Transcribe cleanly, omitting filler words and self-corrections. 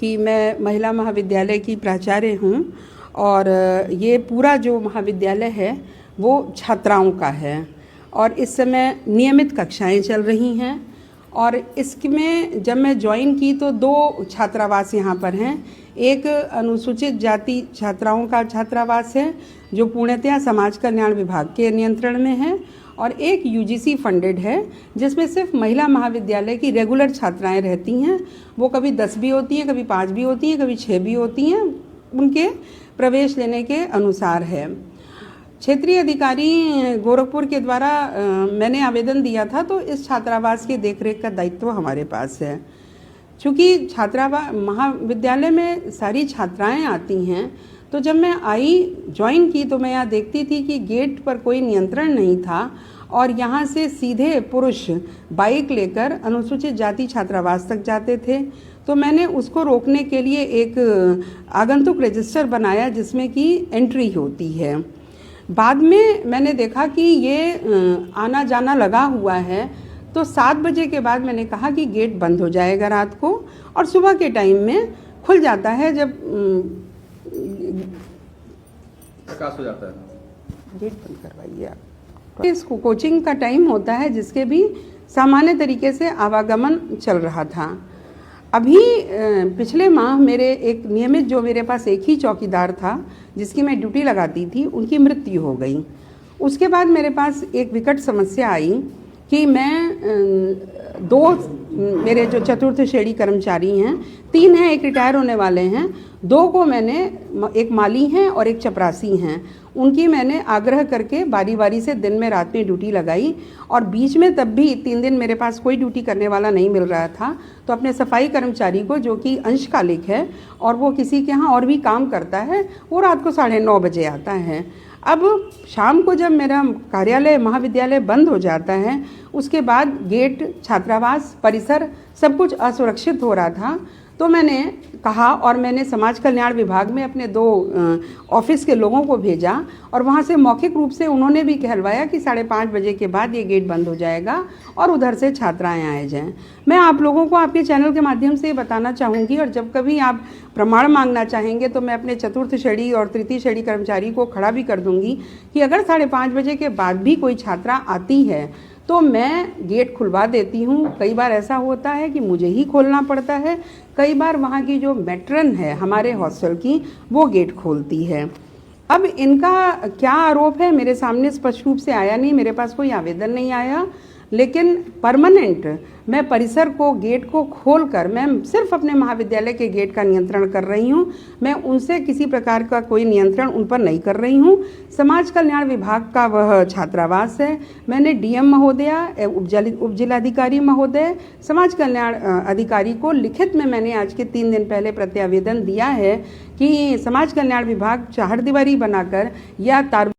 कि मैं महिला महाविद्यालय की प्राचार्य हूँ और ये पूरा जो महाविद्यालय है वो छात्राओं का है और इस समय नियमित कक्षाएं चल रही हैं। और इसमें जब मैं ज्वाइन की तो 2 छात्रावास यहाँ पर हैं। एक अनुसूचित जाति छात्राओं का छात्रावास है जो पूर्णतया समाज कल्याण विभाग के नियंत्रण में है, और एक यूजीसी फंडेड है जिसमें सिर्फ महिला महाविद्यालय की रेगुलर छात्राएं रहती हैं। वो कभी 10 भी होती हैं, कभी 5 भी होती हैं, कभी 6 भी होती हैं, उनके प्रवेश लेने के अनुसार है। क्षेत्रीय अधिकारी गोरखपुर के द्वारा मैंने आवेदन दिया था, तो इस छात्रावास के देखरेख का दायित्व हमारे पास है। चूँकि महाविद्यालय में सारी छात्राएं आती हैं, तो जब मैं ज्वाइन की तो मैं यहाँ देखती थी कि गेट पर कोई नियंत्रण नहीं था और यहाँ से सीधे पुरुष बाइक लेकर अनुसूचित जाति छात्रावास तक जाते थे। तो मैंने उसको रोकने के लिए एक आगंतुक रजिस्टर बनाया जिसमें कि एंट्री होती है। बाद में मैंने देखा कि ये आना जाना लगा हुआ है, तो 7 बजे के बाद मैंने कहा कि गेट बंद हो जाएगा रात को और सुबह के टाइम में खुल जाता है जब प्रकाश हो जाता है। गेट बंद करवाइए आप। इस कोचिंग का टाइम होता है जिसके भी सामान्य तरीके से आवागमन चल रहा था। अभी पिछले माह मेरे एक नियमित जो मेरे पास एक ही चौकीदार था जिसकी मैं ड्यूटी लगाती थी, उनकी मृत्यु हो गई। उसके बाद मेरे पास एक विकट समस्या आई कि मैं 2 मेरे जो चतुर्थ श्रेणी कर्मचारी हैं, 3 हैं, एक रिटायर होने वाले हैं, 2 को मैंने, एक माली हैं और एक चपरासी हैं, उनकी मैंने आग्रह करके बारी बारी से दिन में रात में ड्यूटी लगाई। और बीच में तब भी 3 दिन मेरे पास कोई ड्यूटी करने वाला नहीं मिल रहा था, तो अपने सफाई कर्मचारी को, जो कि अंशकालिक है और वो किसी के यहाँ और भी काम करता है, वो रात को 9:30 बजे आता है। अब शाम को जब मेरा कार्यालय महाविद्यालय बंद हो जाता है, उसके बाद गेट, छात्रावास, परिसर सब कुछ असुरक्षित हो रहा था, तो मैंने कहा और मैंने समाज कल्याण विभाग में अपने 2 ऑफिस के लोगों को भेजा और वहाँ से मौखिक रूप से उन्होंने भी कहलवाया कि 5:30 बजे के बाद ये गेट बंद हो जाएगा और उधर से छात्राएं आए जाएं। मैं आप लोगों को आपके चैनल के माध्यम से बताना चाहूँगी, और जब कभी आप प्रमाण मांगना चाहेंगे तो मैं अपने चतुर्थ श्रेणी और तृतीय श्रेणी कर्मचारी को खड़ा भी कर दूँगी कि अगर 5:30 बजे के बाद भी कोई छात्रा आती है तो मैं गेट खुलवा देती हूँ। कई बार ऐसा होता है कि मुझे ही खोलना पड़ता है, कई बार वहाँ की जो मैट्रन है हमारे हॉस्टल की, वो गेट खोलती है। अब इनका क्या आरोप है मेरे सामने स्पष्ट रूप से आया नहीं, मेरे पास कोई आवेदन नहीं आया, लेकिन परमानेंट मैं परिसर को, गेट को खोलकर मैं सिर्फ अपने महाविद्यालय के गेट का नियंत्रण कर रही हूँ। मैं उनसे किसी प्रकार का कोई नियंत्रण उन पर नहीं कर रही हूँ। समाज कल्याण विभाग का वह छात्रावास है। मैंने डीएम महोदया, उप जिलाधिकारी महोदय, समाज कल्याण अधिकारी को लिखित में मैंने आज के 3 दिन पहले प्रत्यावेदन दिया है कि समाज कल्याण विभाग चारदीवारी बनाकर या तार